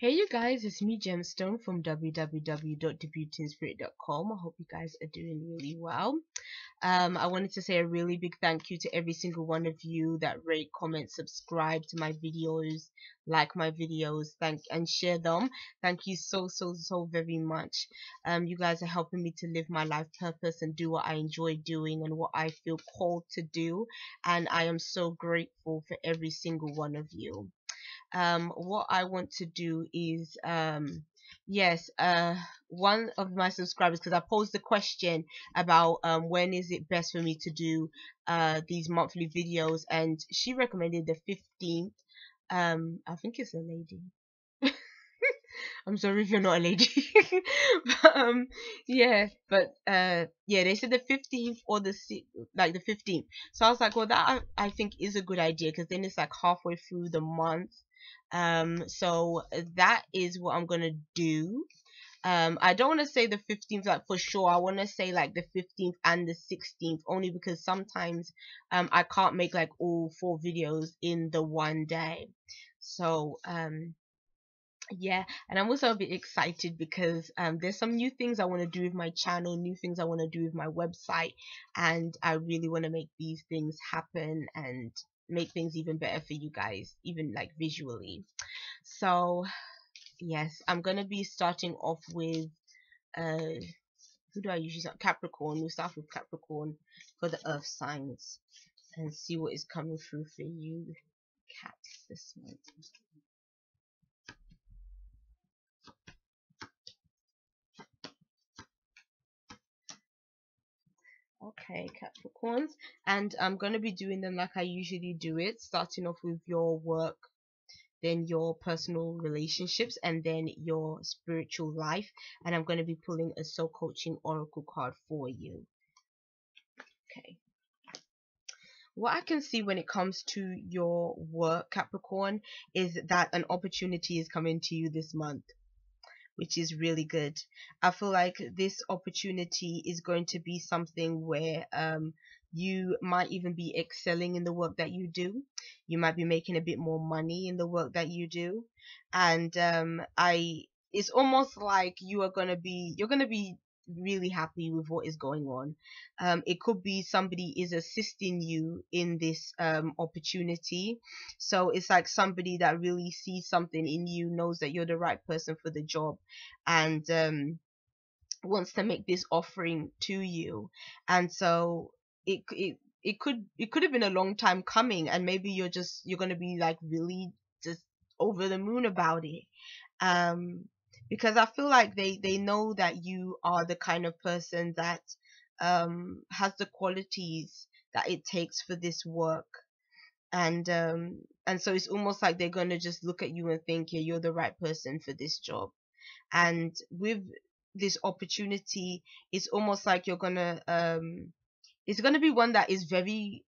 Hey you guys, it's me Gemstone from www.thebeautyinspirit.com. I hope you guys are doing really well. I wanted to say a really big thank you to every single one of you that rate, comment, subscribe to my videos, like my videos, and share them. Thank you so very much. You guys are helping me to live my life purpose and do what I enjoy doing and what I feel called to do, and I am so grateful for every single one of you. What I want to do is yes, one of my subscribers, because I posed the question about when is it best for me to do these monthly videos, and she recommended the 15th. I think it's a lady. I'm sorry if you're not a lady. but, yeah, but yeah, they said the 15th or like the 15th. So I was like, well, that I think is a good idea, because then it's like halfway through the month. So that is what I'm gonna do. I don't want to say the 15th like for sure. I want to say like the 15th and the 16th, only because sometimes I can't make like all 4 videos in the one day. So yeah, and I'm also a bit excited because there's some new things I want to do with my channel, new things I want to do with my website, and I really want to make these things happen and make things even better for you guys, even like visually. So yes, I'm gonna be starting off with who do I usually start? Capricorn. We'll start with Capricorn for the earth signs and see what is coming through for you cats this month. Okay, Capricorns, and I'm going to be doing them like I usually do it, starting off with your work, then your personal relationships, and then your spiritual life. And I'm going to be pulling a soul coaching oracle card for you. Okay. What I can see when it comes to your work, Capricorn, is that an opportunity is coming to you this month, which is really good. I feel like this opportunity is going to be something where you might even be excelling in the work that you do. You might be making a bit more money in the work that you do, and it's almost like you're gonna be really happy with what is going on. It could be somebody is assisting you in this opportunity, so it's like somebody that really sees something in you, knows that you're the right person for the job, and wants to make this offering to you. And so it could have been a long time coming, and maybe you're gonna be like really just over the moon about it. um because I feel like they know that you are the kind of person that has the qualities that it takes for this work, and so it's almost like they're gonna just look at you and think, yeah, you're the right person for this job. And with this opportunity, it's almost like you're gonna it's gonna be one that is very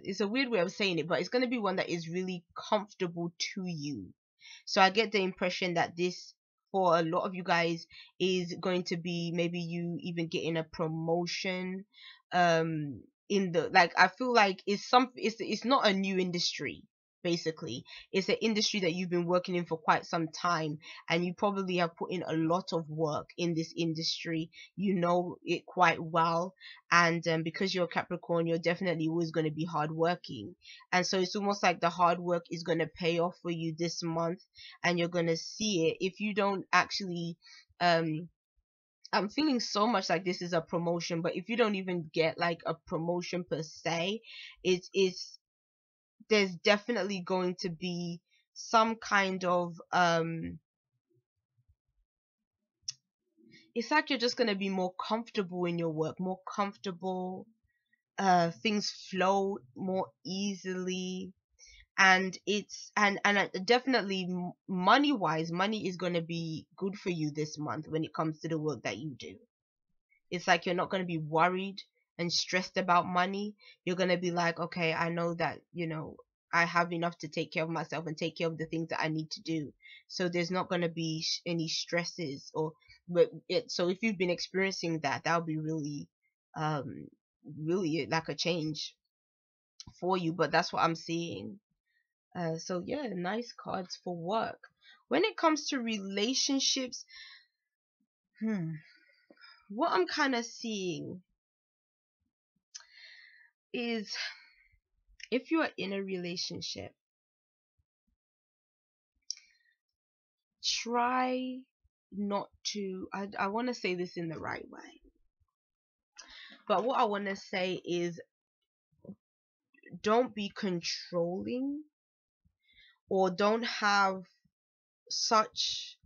it's a weird way of saying it, but it's gonna be one that is really comfortable to you. So I get the impression that this, for a lot of you guys, is going to be maybe you even getting a promotion. In the, like, I feel like it's not a new industry. Basically, it's an industry that you've been working in for quite some time, and you probably have put in a lot of work in this industry. You know it quite well, and because you're a Capricorn, you're definitely always going to be hardworking, and so it's almost like the hard work is going to pay off for you this month, and you're going to see it. If you don't actually I'm feeling so much like this is a promotion, but if you don't even get like a promotion per se, it's there's definitely going to be some kind of it's like you're just going to be more comfortable in your work, more comfortable, things flow more easily, and definitely money wise, money is going to be good for you this month when it comes to the work that you do. It's like you're not going to be worried and stressed about money. You're going to be like, okay, I know that, I have enough to take care of myself and take care of the things that I need to do. So there's not going to be any stresses, or so if you've been experiencing that, that'll be really um really like a change for you. But that's what I'm seeing. So yeah, nice cards for work. when it comes to relationships, what I'm kind of seeing is, if you are in a relationship, try not to, I want to say this in the right way, but what I want to say is, don't be controlling, or don't have such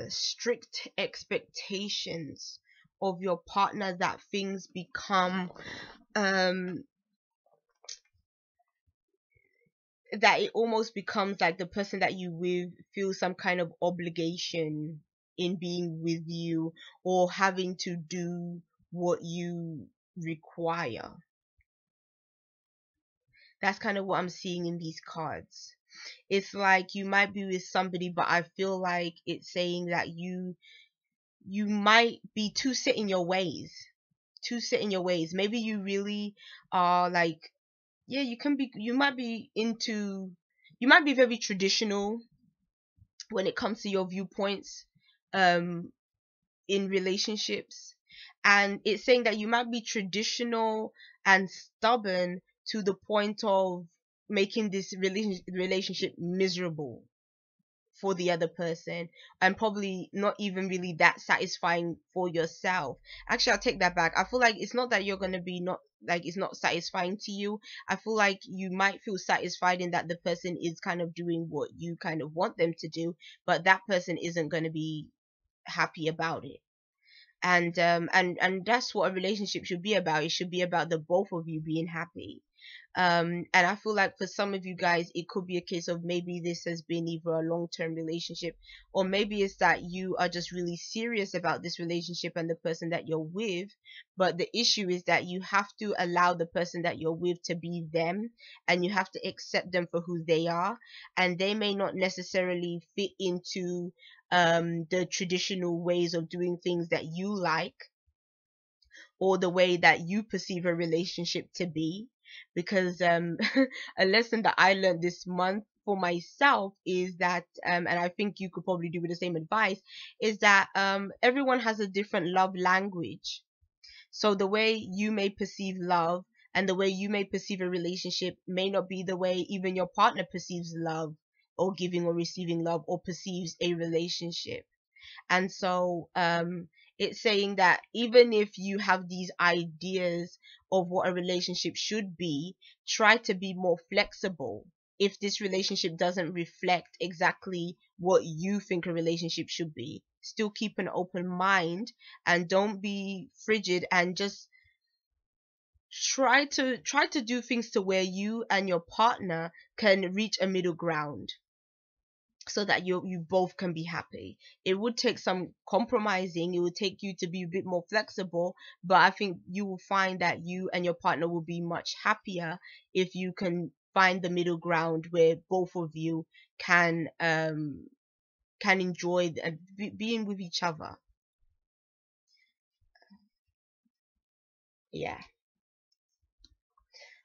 strict expectations of your partner that things become that it almost becomes like the person that you with feels some kind of obligation in being with you, or having to do what you require. That's kind of what I'm seeing in these cards. It's like you might be with somebody, but I feel like it's saying that you might be too set in your ways. Maybe you really are like, yeah, you might be very traditional when it comes to your viewpoints in relationships, and it's saying that you might be traditional and stubborn to the point of making this relationship miserable for the other person, and probably not even really that satisfying for yourself. Actually, I'll take that back. I feel like it's not that you're going to be not like it's not satisfying to you. I feel like you might feel satisfied in that the person is kind of doing what you kind of want them to do, but that person isn't going to be happy about it. And that's what a relationship should be about. It should be about the both of you being happy. And I feel like for some of you guys, it could be a case of maybe this has been either a long-term relationship, or maybe it's that you are just really serious about this relationship and the person that you're with, but the issue is that you have to allow the person that you're with to be them, and you have to accept them for who they are, and they may not necessarily fit into the traditional ways of doing things that you like, or the way that you perceive a relationship to be. Because a lesson that I learned this month for myself is that and I think you could probably do with the same advice, is that everyone has a different love language. So the way you may perceive love and the way you may perceive a relationship may not be the way even your partner perceives love, or giving or receiving love, or perceives a relationship. And so it's saying that even if you have these ideas of what a relationship should be, try to be more flexible if this relationship doesn't reflect exactly what you think a relationship should be. Still keep an open mind, and don't be frigid, and just try to do things to where you and your partner can reach a middle ground, so that you both can be happy. It would take some compromising, it would take you to be a bit more flexible, but I think you will find that you and your partner will be much happier if you can find the middle ground where both of you can enjoy being with each other. Yeah.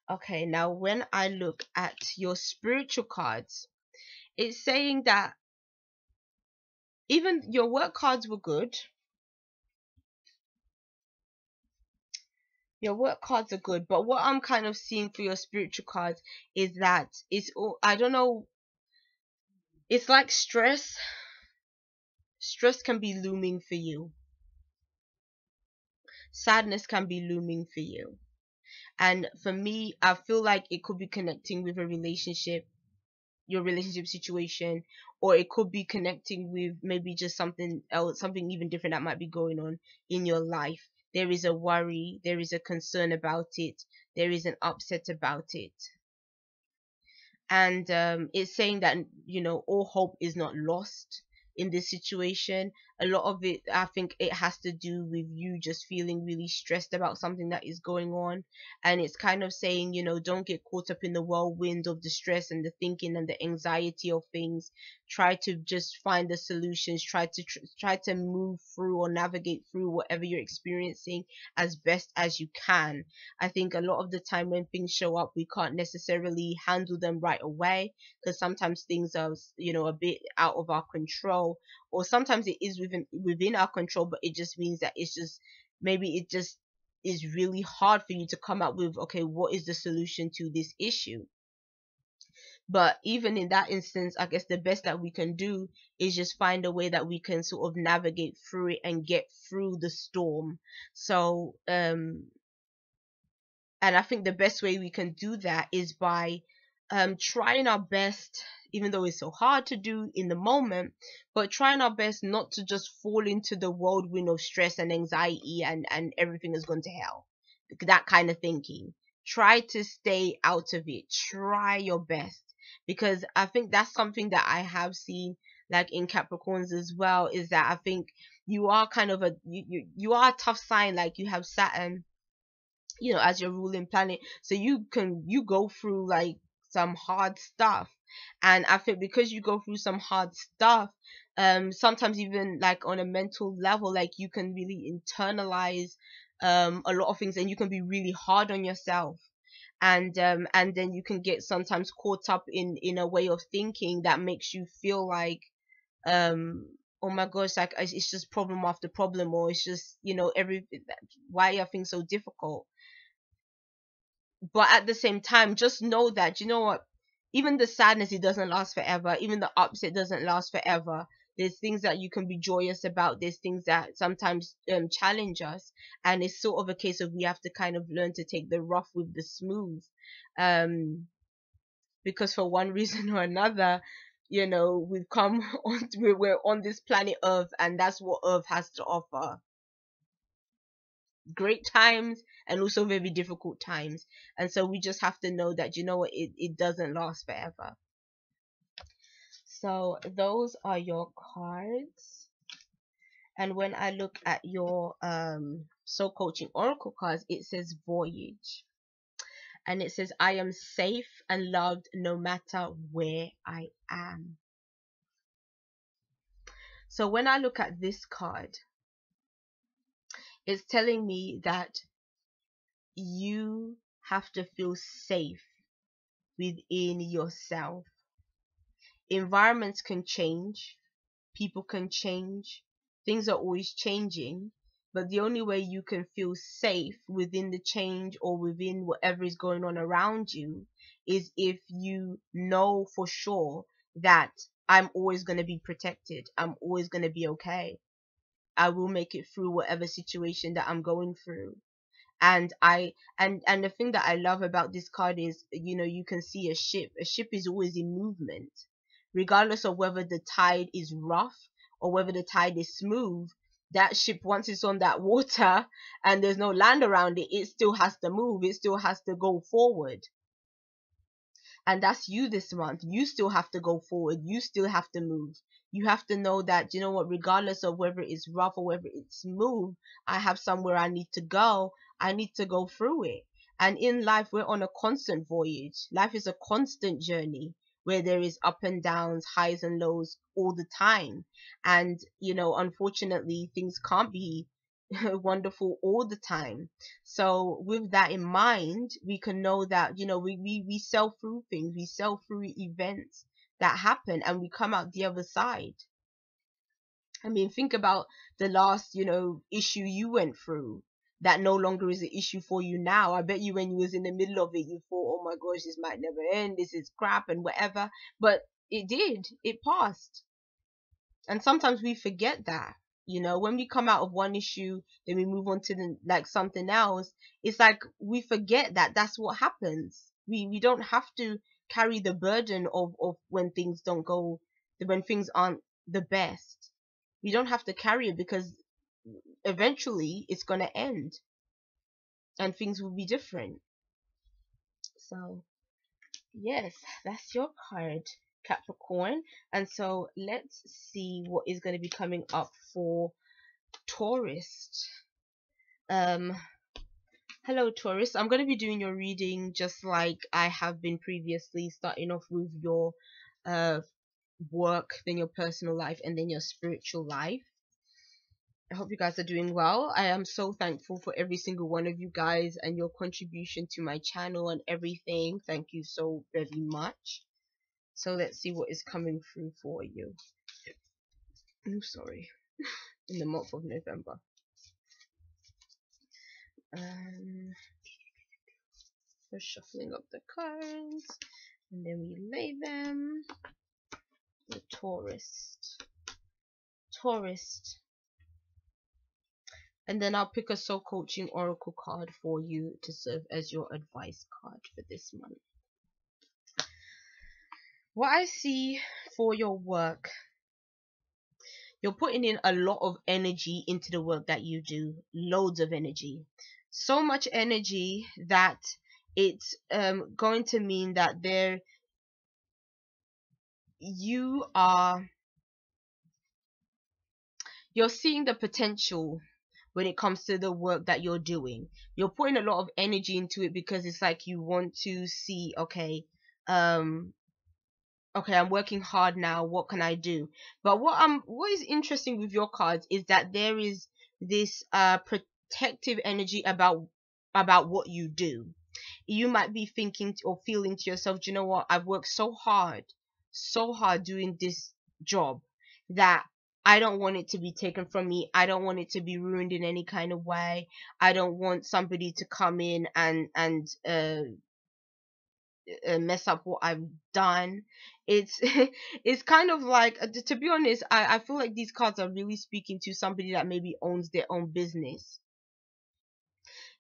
Okay, now when I look at your spiritual cards, it's saying that even your work cards were good. Your work cards are good, but what I'm kind of seeing for your spiritual cards is that it's all, I don't know, it's like stress. Stress can be looming for you. Sadness can be looming for you. And for me, I feel like it could be connecting with a relationship, your relationship situation, or it could be connecting with maybe just something else, something even different that might be going on in your life. There is a worry, there is a concern about it, there is an upset about it. And it's saying that all hope is not lost in this situation. a lot of it, I think it has to do with you just feeling really stressed about something that is going on. And it's kind of saying, you know, don't get caught up in the whirlwind of the stress and the thinking and the anxiety of things. Try to just find the solutions. Try to move through or navigate through whatever you're experiencing as best as you can. I think a lot of the time when things show up, we can't necessarily handle them right away, because sometimes things are, you know, a bit out of our control, or sometimes it is within our control, but it just means that it's just, maybe it just is really hard for you to come up with, okay, what is the solution to this issue. But even in that instance, I guess the best that we can do is just find a way that we can sort of navigate through it and get through the storm. So and I think the best way we can do that is by trying our best, even though it's so hard to do in the moment, but trying our best not to just fall into the whirlwind of stress and anxiety and everything has gone to hell. That kind of thinking. Try to stay out of it. Try your best. Because I think that's something that I have seen, like in Capricorns as well, is that I think you are kind of you are a tough sign. Like you have Saturn, you know, as your ruling planet, so you go through like some hard stuff. And I think because you go through some hard stuff, sometimes even like on a mental level, like you can really internalize a lot of things, and you can be really hard on yourself. And then you can get sometimes caught up in a way of thinking that makes you feel like, oh my gosh, like it's just problem after problem, or it's just, you know, why are things so difficult. But at the same time, just know that, you know what, even the sadness, it doesn't last forever. Even the upset doesn't last forever. There's things that you can be joyous about. There's things that sometimes challenge us, and it's sort of a case of we have to kind of learn to take the rough with the smooth, um because for one reason or another, you know, we've come on, we're on this planet Earth, and that's what Earth has to offer: great times and also very difficult times. And so we just have to know that, you know what, it doesn't last forever. So those are your cards. And when I look at your soul coaching oracle cards, it says voyage, and it says I am safe and loved no matter where I am. So when I look at this card, it's telling me that you have to feel safe within yourself. Environments can change, people can change, things are always changing, but the only way you can feel safe within the change or within whatever is going on around you is if you know for sure that I'm always going to be protected, I'm always going to be okay, I will make it through whatever situation that I'm going through. And the thing that I love about this card is, you know, you can see a ship. A ship is always in movement, regardless of whether the tide is rough or whether the tide is smooth. That ship, once it's on that water and there's no land around it, it still has to move, it still has to go forward. And that's you this month. You still have to go forward, you still have to move. You have to know that, you know what, regardless of whether it's rough or whether it's smooth, I have somewhere I need to go. I need to go through it. And in life, we're on a constant voyage. Life is a constant journey where there is up and downs, highs and lows all the time. And, you know, unfortunately, things can't be wonderful all the time. So with that in mind, we can know that, you know, we sail through things, we sail through events that happen, and we come out the other side. I mean, think about the last, you know, issue you went through that no longer is an issue for you now. I bet you when you was in the middle of it, you thought, oh my gosh, this might never end, this is crap and whatever. But it did, it passed. And sometimes we forget that, you know, when we come out of one issue, then we move on to the, like, something else. It's like we forget that that's what happens. We don't have to carry the burden of when things don't go, when things aren't the best. We don't have to carry it, because eventually it's going to end and things will be different. So yes, that's your card. Capricorn. And so let's see what is going to be coming up for Taurus. Um, Hello Taurus. I'm going to be doing your reading just like I have been previously, starting off with your uh work, then your personal life, and then your spiritual life. I hope you guys are doing well. I am so thankful for every single one of you guys and your contribution to my channel and everything. Thank you so very much. So let's see what is coming through for you. I'm sorry. In the month of November. We're shuffling up the cards, and then we lay them. The Taurus. And then I'll pick a soul coaching oracle card for you to serve as your advice card for this month. What I see for your work, you're putting in a lot of energy into the work that you do. Loads of energy. So much energy that it's going to mean that you're seeing the potential when it comes to the work that you're doing. You're putting a lot of energy into it because it's like you want to see, okay, I'm working hard now, what can I do? But what is interesting with your cards is that there is this protective energy about what you do. You might be thinking or feeling to yourself, do you know what, I've worked so hard doing this job that I don't want it to be taken from me. I don't want it to be ruined in any kind of way. I don't want somebody to come in and mess up what I've done. It's it's kind of like, to be honest, I feel like these cards are really speaking to somebody that maybe owns their own business.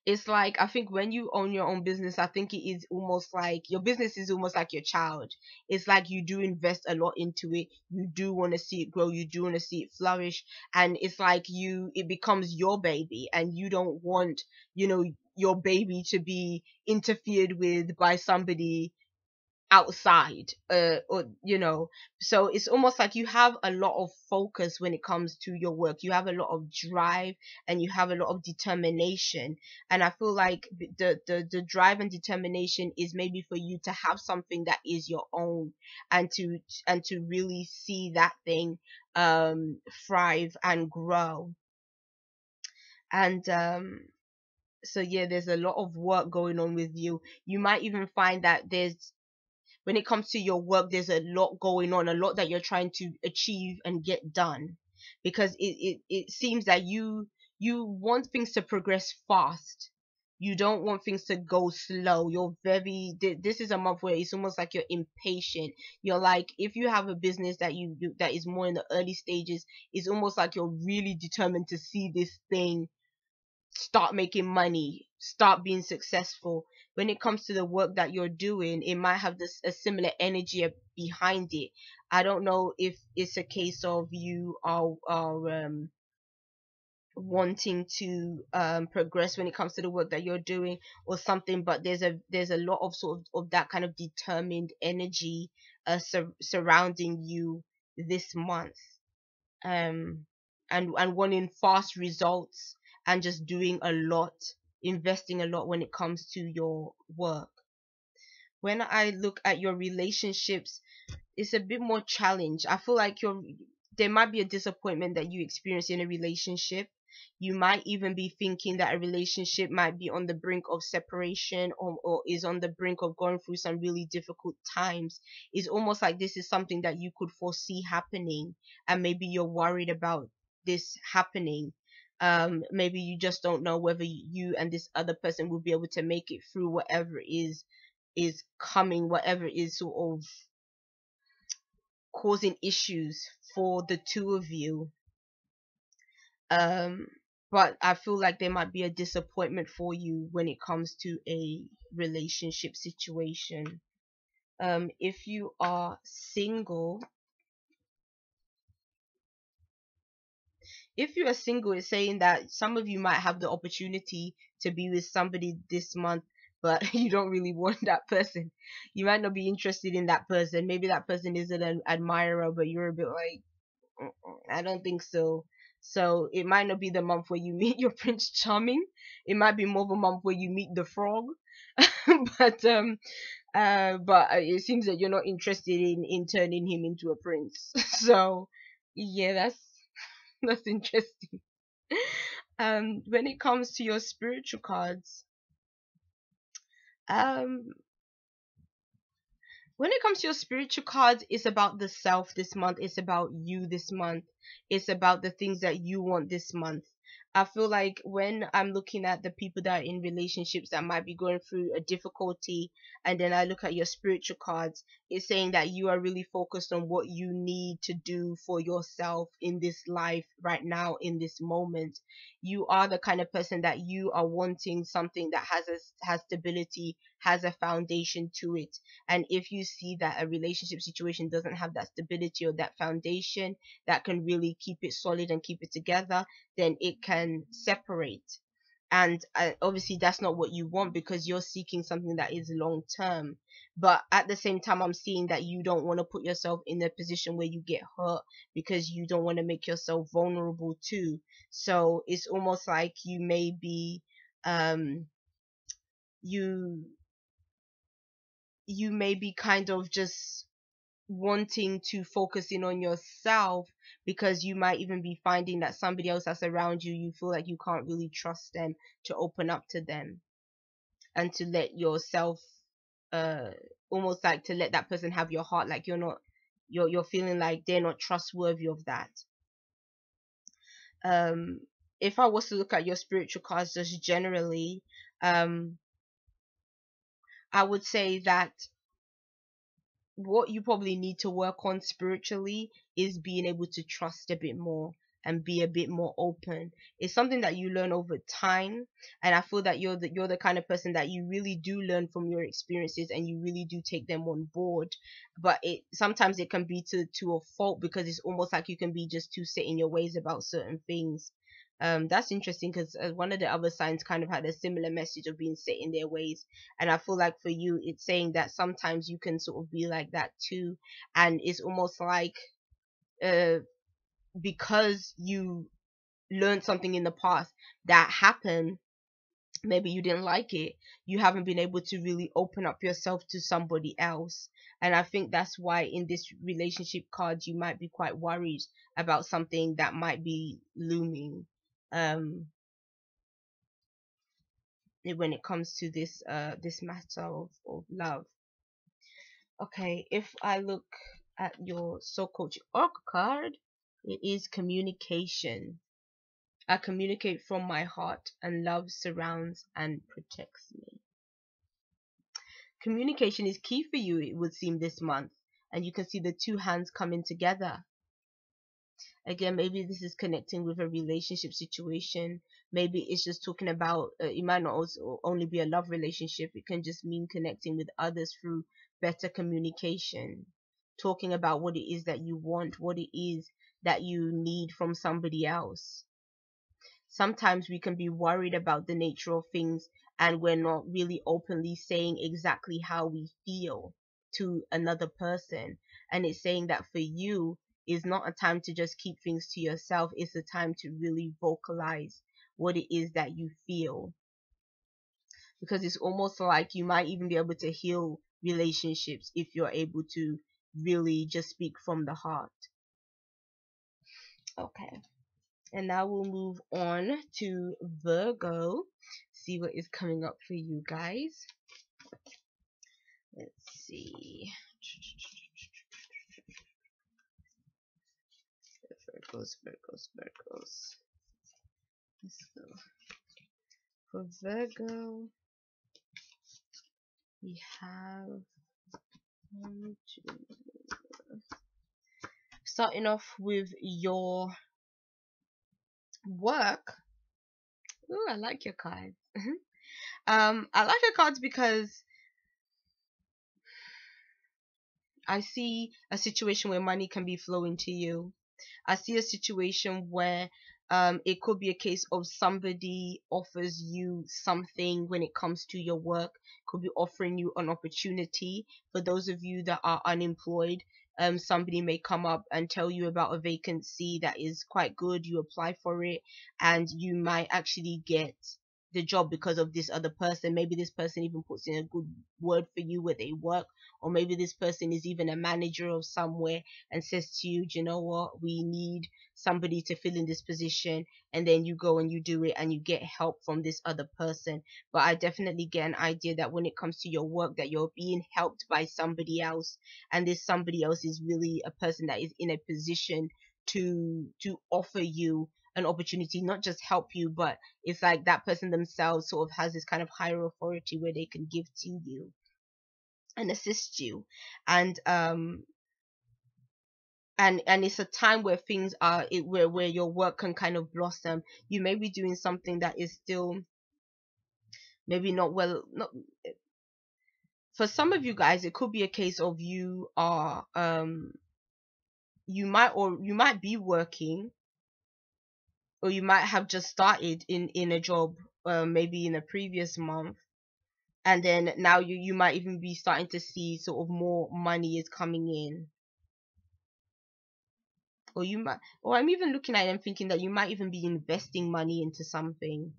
It's like, I think when you own your own business, I think it is almost like your business is almost like your child. It's like you do invest a lot into it. You do want to see it grow. You do want to see it flourish. And it's like it becomes your baby, and you don't want, your baby to be interfered with by somebody outside, so it's almost like you have a lot of focus when it comes to your work. You have a lot of drive, and you have a lot of determination, and I feel like the drive and determination is maybe for you to have something that is your own, and to really see that thing thrive and grow. And so yeah, there's a lot of work going on with you. You might even find that when it comes to your work, there's a lot going on, a lot that you're trying to achieve and get done, because it seems that you want things to progress fast. You don't want things to go slow. This is a month where it's almost like you're impatient. You're like, if you have a business that that is more in the early stages, it's almost like you're really determined to see this thing start making money, start being successful. When it comes to the work that you're doing, it might have a similar energy behind it. I don't know if it's a case of you are wanting to progress when it comes to the work that you're doing or something, but there's a lot of sort of that kind of determined energy surrounding you this month, and wanting fast results, and just doing a lot, investing a lot when it comes to your work. When I look at your relationships, it's a bit more challenge. I feel like there might be a disappointment that you experience in a relationship. You might even be thinking that a relationship might be on the brink of separation, or is on the brink of going through some really difficult times. It's almost like this is something that you could foresee happening, and maybe you're worried about this happening. Maybe you just don't know whether you and this other person will be able to make it through whatever is coming, whatever is sort of causing issues for the two of you. But I feel like there might be a disappointment for you when it comes to a relationship situation. If you are single, it's saying that some of you might have the opportunity to be with somebody this month but you don't really want that person. You might not be interested in that person. Maybe that person is an admirer, but you're a bit like, I don't think so. So it might not be the month where you meet your Prince Charming. It might be more of a month where you meet the frog. but it seems that you're not interested in turning him into a prince. So yeah, that's interesting. When it comes to your spiritual cards, um when it comes to your spiritual cards, it's about the self this month. It's about you this month. It's about the things that you want this month. I feel like when I'm looking at the people that are in relationships that might be going through a difficulty, and then I look at your spiritual cards, it's saying that you are really focused on what you need to do for yourself in this life right now, in this moment. You are the kind of person that you are wanting something that has stability, has a foundation to it. And if you see that a relationship situation doesn't have that stability or that foundation that can really keep it solid and keep it together, then it can separate. And obviously that's not what you want, because you're seeking something that is long term. But at the same time, I'm seeing that you don't want to put yourself in a position where you get hurt, because you don't want to make yourself vulnerable too. So it's almost like you may be um you you may be kind of just wanting to focus in on yourself, because you might even be finding that somebody else that's around you, you feel like you can't really trust them to open up to them and to let yourself, uh almost like to let that person have your heart. Like you're feeling like they're not trustworthy of that. um if I was to look at your spiritual cards just generally, um I would say that what you probably need to work on spiritually is being able to trust a bit more and be a bit more open. It's something that you learn over time, and I feel that you're the kind of person that you really do learn from your experiences, and you really do take them on board. But it sometimes it can be to a fault, because it's almost like you can be just too set in your ways about certain things. That's interesting, because one of the other signs kind of had a similar message of being set in their ways. And I feel like for you, it's saying that sometimes you can sort of be like that too. And it's almost like, uh, because you learned something in the past that happened, maybe you didn't like it, you haven't been able to really open up yourself to somebody else. And I think that's why in this relationship card, you might be quite worried about something that might be looming. Um, when it comes to this matter of love. Okay, if I look at your so-called oracle card, it is communication. I communicate from my heart, and love surrounds and protects me. Communication is key for you, it would seem, this month, and you can see the two hands coming together. Again, maybe this is connecting with a relationship situation. Maybe it's just talking about, it might not also only be a love relationship. It can just mean connecting with others through better communication, talking about what it is that you want, what it is that you need from somebody else. Sometimes we can be worried about the nature of things, and we're not really openly saying exactly how we feel to another person. And it's saying that for you is not a time to just keep things to yourself. It's a time to really vocalize what it is that you feel, because it's almost like you might even be able to heal relationships if you're able to really just speak from the heart. Okay. And now we'll move on to Virgo. See what is coming up for you guys. Let's see. Virgos. Let's go. For Virgo, we have starting off with your work. Ooh, I like your cards. I like your cards because I see a situation where money can be flowing to you. I see a situation where it could be a case of somebody offers you something when it comes to your work, could be offering you an opportunity. For those of you that are unemployed, somebody may come up and tell you about a vacancy that is quite good. You apply for it and you might actually get the job because of this other person. Maybe this person even puts in a good word for you where they work, or maybe this person is even a manager of somewhere and says to you, do you know what, we need somebody to fill in this position, and then you go and you do it and you get help from this other person. But I definitely get an idea that when it comes to your work, that you're being helped by somebody else, and this somebody else is really a person that is in a position to offer you an opportunity, not just help you, but it's like that person themselves sort of has this kind of higher authority where they can give to you and assist you. And and it's a time where things are where your work can kind of blossom. You may be doing something that is still maybe not well, not for some of you guys. It could be a case of you are you might be working, or you might have just started in a job, maybe in a previous month, and then now you might even be starting to see sort of more money is coming in. Or you might, or I'm even looking at it and thinking that you might even be investing money into something.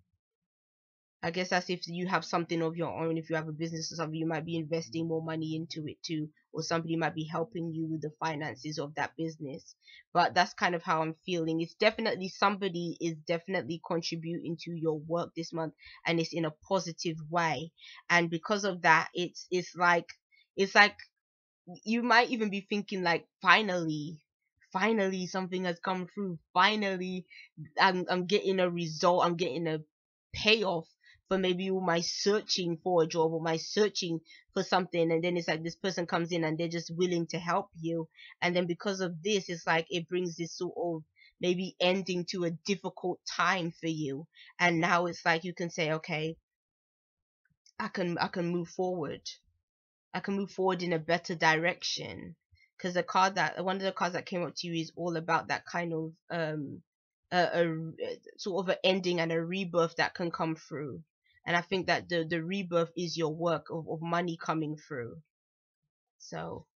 I guess that's if you have something of your own. If you have a business or something, you might be investing more money into it too, or somebody might be helping you with the finances of that business. But that's kind of how I'm feeling. It's definitely somebody is definitely contributing to your work this month, and it's in a positive way. And because of that, it's like you might even be thinking like, finally something has come through. Finally, I'm getting a result. I'm getting a payoff for maybe all my searching for a job or my searching for something. And then it's like this person comes in and they're just willing to help you. And then because of this, it's like it brings this sort of maybe ending to a difficult time for you. And now it's like you can say, okay, I can move forward. I can move forward in a better direction. Because the card that one of the cards that came up to you is all about that kind of a sort of an ending and a rebirth that can come through. And I think that the rebirth is your work of money coming through. So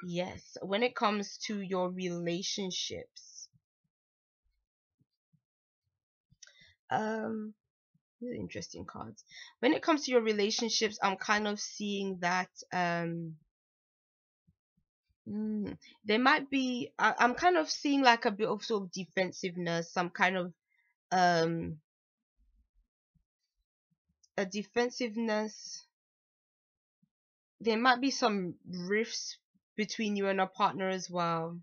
yes, when it comes to your relationships, these are interesting cards. When it comes to your relationships, I'm kind of seeing that there might be, I'm kind of seeing like a bit of sort of defensiveness, some kind of um a defensiveness. There might be some rifts between you and a partner as well.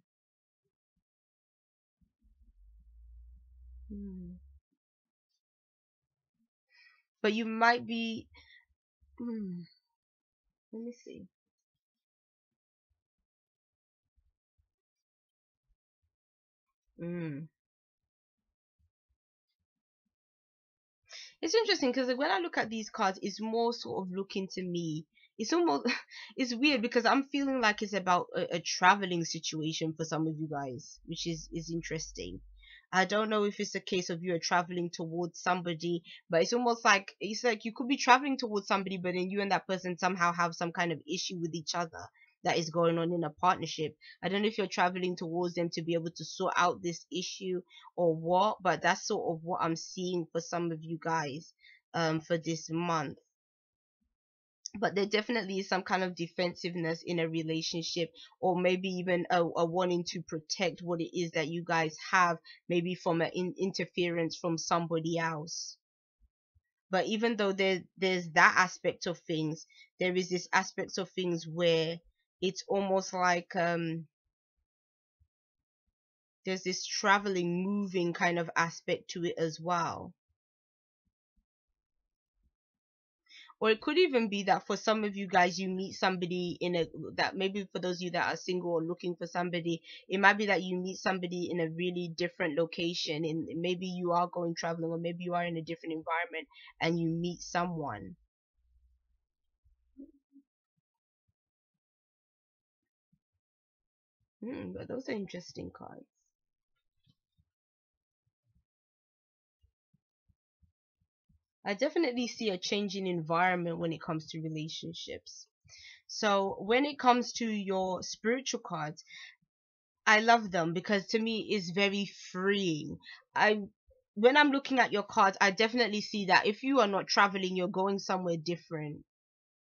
But you might be let me see. It's interesting because when I look at these cards, it's more sort of looking to me. It's almost it's weird because I'm feeling like it's about a traveling situation for some of you guys, which is interesting. I don't know if it's a case of you're traveling towards somebody, but it's like you could be traveling towards somebody, but then you and that person somehow have some kind of issue with each other that is going on in a partnership. I don't know if you're traveling towards them to be able to sort out this issue or what, but that's sort of what I'm seeing for some of you guys for this month. But there definitely is some kind of defensiveness in a relationship, or maybe even a wanting to protect what it is that you guys have, maybe from an interference from somebody else. But even though there's that aspect of things, there is this aspect of things where it's almost like there's this traveling, moving kind of aspect to it as well. Or it could even be that for some of you guys, you meet somebody in a, that maybe for those of you that are single or looking for somebody, it might be that you meet somebody in a really different location, and maybe you are going traveling, or maybe you are in a different environment and you meet someone. But those are interesting cards. I definitely see a changing environment when it comes to relationships. So when it comes to your spiritual cards, I love them because to me it's very freeing. I When I'm looking at your cards, I definitely see that if you are not traveling, you're going somewhere different.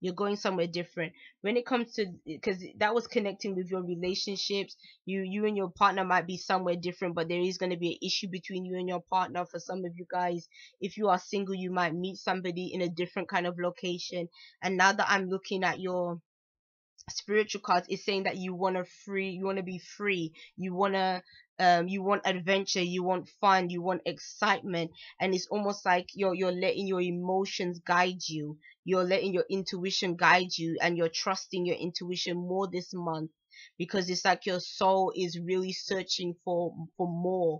You're going somewhere different. When it comes to, because that was connecting with your relationships, you and your partner might be somewhere different, but there is going to be an issue between you and your partner. For some of you guys, if you are single, you might meet somebody in a different kind of location. And now that I'm looking at your spiritual cards, is saying that you want to be free, you want adventure, you want fun, you want excitement. And it's almost like you're letting your emotions guide you, you're letting your intuition guide you, and you're trusting your intuition more this month, because it's like your soul is really searching for more,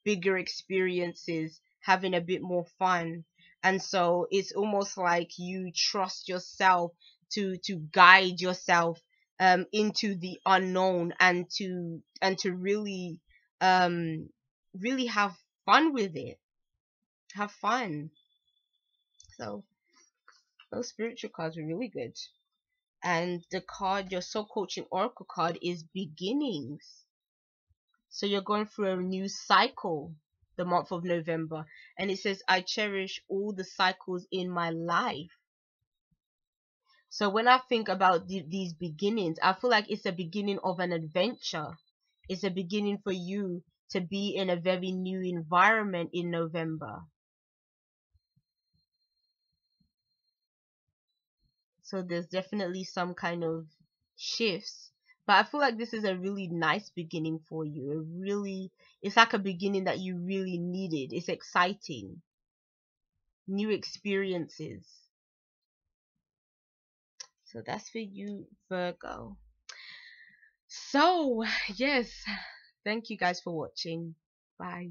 bigger experiences, having a bit more fun. And so it's almost like you trust yourself to guide yourself into the unknown, and to really really have fun with it. Have fun. So those spiritual cards were really good. And the card, your soul coaching oracle card, is beginnings. So you're going through a new cycle the month of November. And it says, I cherish all the cycles in my life. So when I think about these beginnings, I feel like it's a beginning of an adventure. It's a beginning for you to be in a very new environment in November. So there's definitely some kind of shifts. But I feel like this is a really nice beginning for you. It's like a beginning that you really needed. It's exciting. New experiences. So that's for you, Virgo. So, yes, thank you guys for watching. Bye.